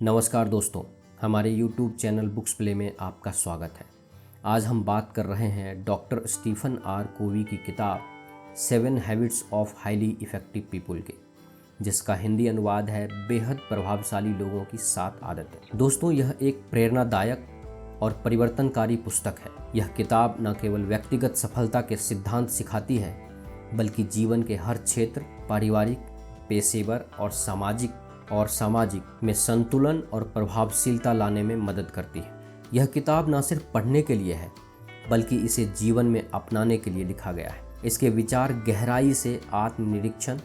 नमस्कार दोस्तों, हमारे YouTube चैनल बुक्स प्ले में आपका स्वागत है। आज हम बात कर रहे हैं डॉक्टर स्टीफन आर कोवी की किताब 7 habits of highly effective people के, जिसका हिंदी अनुवाद है बेहद प्रभावशाली लोगों की 7 आदतें। दोस्तों, यह एक प्रेरणादायक और परिवर्तनकारी पुस्तक है। यह किताब न केवल व्यक्तिगत सफलता के सिद्धांत सिखाती है, बल्कि जीवन के हर क्षेत्र, पारिवारिक, पेशेवर और सामाजिक में संतुलन और प्रभावशीलता लाने में मदद करती है। यह किताब न सिर्फ पढ़ने के लिए है, बल्कि इसे जीवन में अपनाने के लिए लिखा गया है। इसके विचार गहराई से आत्मनिरीक्षण,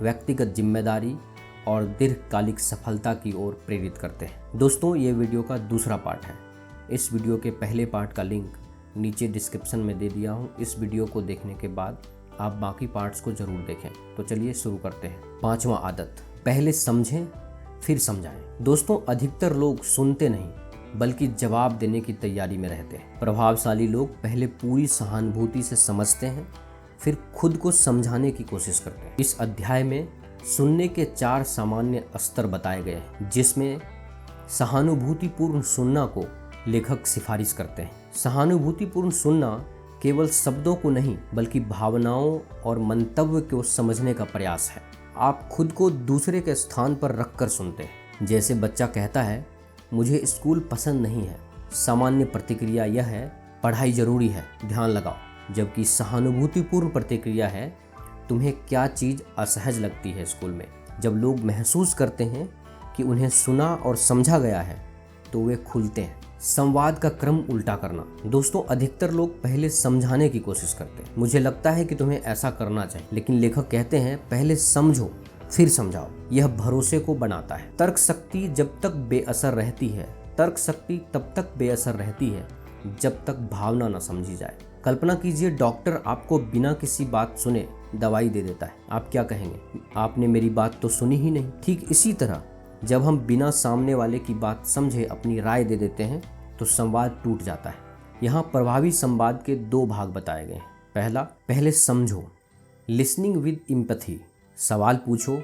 व्यक्तिगत जिम्मेदारी और दीर्घकालिक सफलता की ओर प्रेरित करते हैं। दोस्तों, ये वीडियो का दूसरा पार्ट है। इस वीडियो के पहले पार्ट का लिंक नीचे डिस्क्रिप्शन में दे दिया हूँ। इस वीडियो को देखने के बाद आप बाकी पार्ट्स को ज़रूर देखें। तो चलिए शुरू करते हैं। 5वां आदत, पहले समझें फिर समझाएं। दोस्तों, अधिकतर लोग सुनते नहीं बल्कि जवाब देने की तैयारी में रहते हैं। प्रभावशाली लोग पहले पूरी सहानुभूति से समझते हैं, फिर खुद को समझाने की कोशिश करते हैं। इस अध्याय में सुनने के 4 सामान्य स्तर बताए गए हैं, जिसमें सहानुभूतिपूर्ण सुनना को लेखक सिफारिश करते हैं। सहानुभूतिपूर्ण सुनना केवल शब्दों को नहीं, बल्कि भावनाओं और मंतव्य को समझने का प्रयास है। आप खुद को दूसरे के स्थान पर रखकर सुनते हैं। जैसे बच्चा कहता है, मुझे स्कूल पसंद नहीं है, सामान्य प्रतिक्रिया यह है, पढ़ाई जरूरी है, ध्यान लगाओ। जबकि सहानुभूतिपूर्ण प्रतिक्रिया है, तुम्हें क्या चीज़ असहज लगती है स्कूल में। जब लोग महसूस करते हैं कि उन्हें सुना और समझा गया है, तो वे खुलते हैं। संवाद का क्रम उल्टा करना। दोस्तों, अधिकतर लोग पहले समझाने की कोशिश करते हैं। मुझे लगता है कि तुम्हें ऐसा करना चाहिए, लेकिन लेखक कहते हैं पहले समझो फिर समझाओ। यह भरोसे को बनाता है। तर्क शक्ति जब तक बेअसर रहती है, तर्क शक्ति तब तक बेअसर रहती है जब तक भावना न समझी जाए। कल्पना कीजिए, डॉक्टर आपको बिना किसी बात सुने दवाई दे देता है। आप क्या कहेंगे? आपने मेरी बात तो सुनी ही नहीं। ठीक इसी तरह जब हम बिना सामने वाले की बात समझे अपनी राय दे देते हैं, तो संवाद टूट जाता है। यहाँ प्रभावी संवाद के 2 भाग बताए गए हैं। पहला, पहले समझो, लिसनिंग विद एम्पैथी, सवाल पूछो,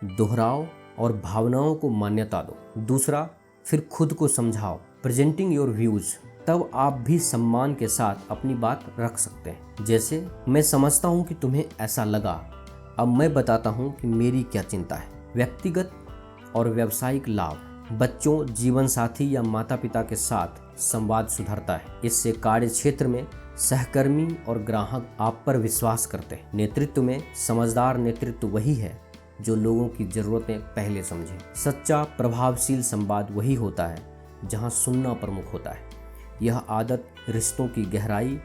दोहराओ और भावनाओं को मान्यता दो। दूसरा, फिर खुद को समझाओ, प्रेजेंटिंग योर व्यूज। तब आप भी सम्मान के साथ अपनी बात रख सकते हैं। जैसे, मैं समझता हूँ कि तुम्हें ऐसा लगा, अब मैं बताता हूँ कि मेरी क्या चिंता है। व्यक्तिगत और व्यावसायिक लाभ। बच्चों, जीवन साथी या माता पिता के साथ संवाद सुधरता है। इससे कार्य क्षेत्र में सहकर्मी और ग्राहक आप पर विश्वास करते हैं। नेतृत्व में समझदार नेतृत्व वही है जो लोगों की जरूरतें पहले समझे। सच्चा प्रभावशील संवाद वही होता है जहां सुनना प्रमुख होता है। यह आदत रिश्तों की गहराई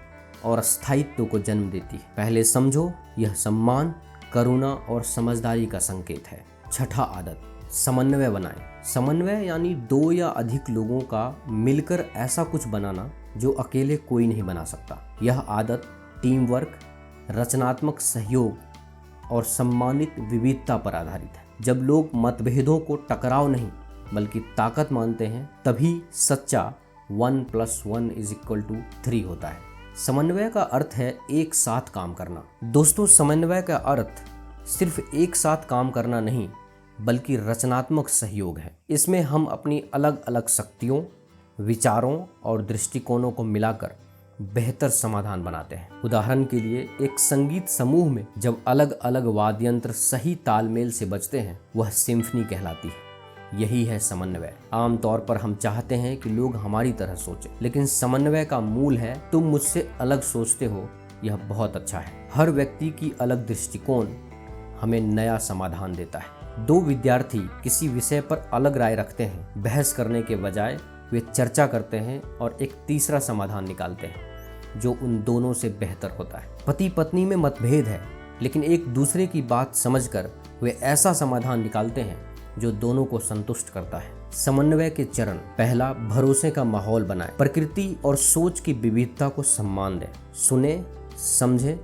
और स्थायित्व को जन्म देती है। पहले समझो, यह सम्मान, करुणा और समझदारी का संकेत है। छठा आदत, समन्वय बनाएं। समन्वय यानी 2 या अधिक लोगों का मिलकर ऐसा कुछ बनाना जो अकेले कोई नहीं बना सकता। यह आदत टीम वर्क, रचनात्मक सहयोग और सम्मानित विविधता पर आधारित है। जब लोग मतभेदों को टकराव नहीं बल्कि ताकत मानते हैं, तभी सच्चा 1 + 1 = 3 होता है। समन्वय का अर्थ है एक साथ काम करना। दोस्तों, समन्वय का अर्थ सिर्फ एक साथ काम करना नहीं, बल्कि रचनात्मक सहयोग है। इसमें हम अपनी अलग अलग शक्तियों, विचारों और दृष्टिकोणों को मिलाकर बेहतर समाधान बनाते हैं। उदाहरण के लिए, एक संगीत समूह में जब अलग अलग वाद्य यंत्र सही तालमेल से बजते हैं, वह सिम्फनी कहलाती है। यही है समन्वय। आमतौर पर हम चाहते हैं कि लोग हमारी तरह सोचें, लेकिन समन्वय का मूल है, तुम मुझसे अलग सोचते हो, यह बहुत अच्छा है। हर व्यक्ति की अलग दृष्टिकोण हमें नया समाधान देता है। 2 विद्यार्थी किसी विषय पर अलग राय रखते हैं। बहस करने के बजाय वे चर्चा करते हैं और एक तीसरा समाधान निकालते हैं जो उन दोनों से बेहतर होता है। पति पत्नी में मतभेद है, लेकिन एक दूसरे की बात समझकर वे ऐसा समाधान निकालते हैं जो दोनों को संतुष्ट करता है। समन्वय के चरण। पहला, भरोसे का माहौल बनाएं। प्रकृति और सोच की विविधता को सम्मान दें। सुने, समझे,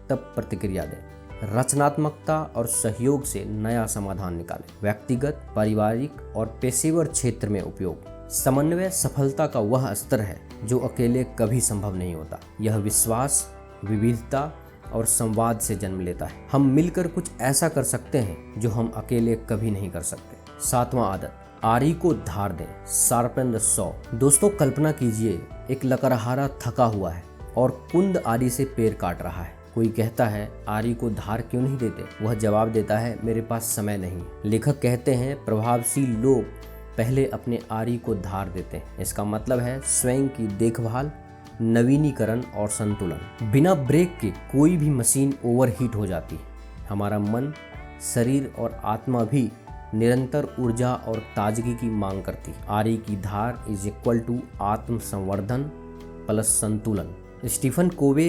तब प्रतिक्रिया दें। रचनात्मकता और सहयोग से नया समाधान निकालें। व्यक्तिगत, पारिवारिक और पेशेवर क्षेत्र में उपयोग। समन्वय सफलता का वह स्तर है जो अकेले कभी संभव नहीं होता। यह विश्वास, विविधता और संवाद से जन्म लेता है। हम मिलकर कुछ ऐसा कर सकते हैं जो हम अकेले कभी नहीं कर सकते। 7वां आदत, आरी को धार दें, शार्पन द सॉ। दोस्तों कल्पना कीजिए एक लकड़हारा थका हुआ है और कुंद आरी से पेड़ काट रहा है। कोई कहता है आरी को धार क्यों नहीं देते? वह जवाब देता है मेरे पास समय नहीं। लेखक कहते हैं प्रभावशील लोग पहले अपने आरी को धार देते हैं। इसका मतलब है स्वयं की देखभाल, नवीनीकरण और संतुलन। बिना ब्रेक के कोई भी मशीन ओवरहीट हो जाती है। हमारा मन, शरीर और आत्मा भी निरंतर ऊर्जा और ताजगी की मांग करती है। आरी की धार इज इक्वल टू आत्म संवर्धन प्लस संतुलन। स्टीफन कोवे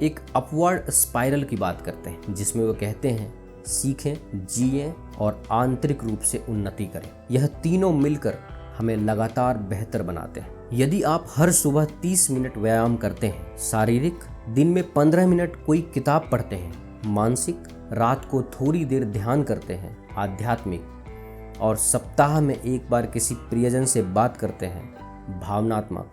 एक अपवर्ड स्पाइरल की बात करते हैं, जिसमें वो कहते हैं सीखें, जिएं और आंतरिक रूप से उन्नति करें। यह तीनों मिलकर हमें लगातार बेहतर बनाते हैं। यदि आप हर सुबह 30 मिनट व्यायाम करते हैं, शारीरिक, दिन में 15 मिनट कोई किताब पढ़ते हैं, मानसिक, रात को थोड़ी देर ध्यान करते हैं, आध्यात्मिक, और सप्ताह में एक बार किसी प्रियजन से बात करते हैं, भावनात्मक,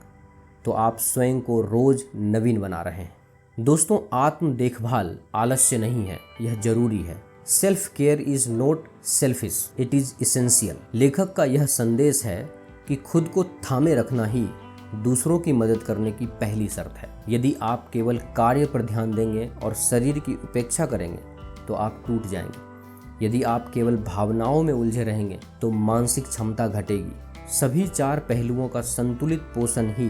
तो आप स्वयं को रोज नवीन बना रहे हैं। दोस्तों आत्म देखभाल आलस्य नहीं है, यह जरूरी है। Self care is not selfish, it is essential. लेखक का यह संदेश है कि खुद को थामे रखना ही दूसरों की मदद करने की पहली शर्त है। यदि आप केवल कार्य पर ध्यान देंगे और शरीर की उपेक्षा करेंगे तो आप टूट जाएंगे। यदि आप केवल भावनाओं में उलझे रहेंगे तो मानसिक क्षमता घटेगी। सभी 4 पहलुओं का संतुलित पोषण ही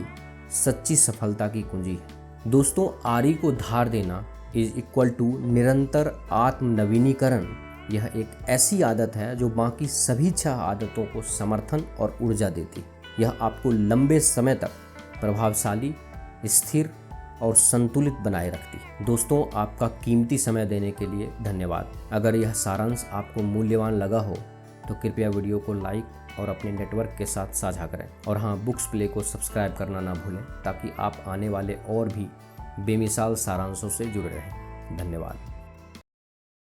सच्ची सफलता की कुंजी है। दोस्तों आरी को धार देना इज इक्वल टू निरंतर आत्म नवीनीकरण। यह एक ऐसी आदत है जो बाकी सभी 6 आदतों को समर्थन और ऊर्जा देती। यह आपको लंबे समय तक प्रभावशाली, स्थिर और संतुलित बनाए रखती है। दोस्तों आपका कीमती समय देने के लिए धन्यवाद। अगर यह सारांश आपको मूल्यवान लगा हो तो कृपया वीडियो को लाइक और अपने नेटवर्क के साथ साझा करें। और हाँ, बुक्स प्ले को सब्सक्राइब करना ना भूलें ताकि आप आने वाले और भी बेमिसाल सारांशों से जुड़े रहें। धन्यवाद।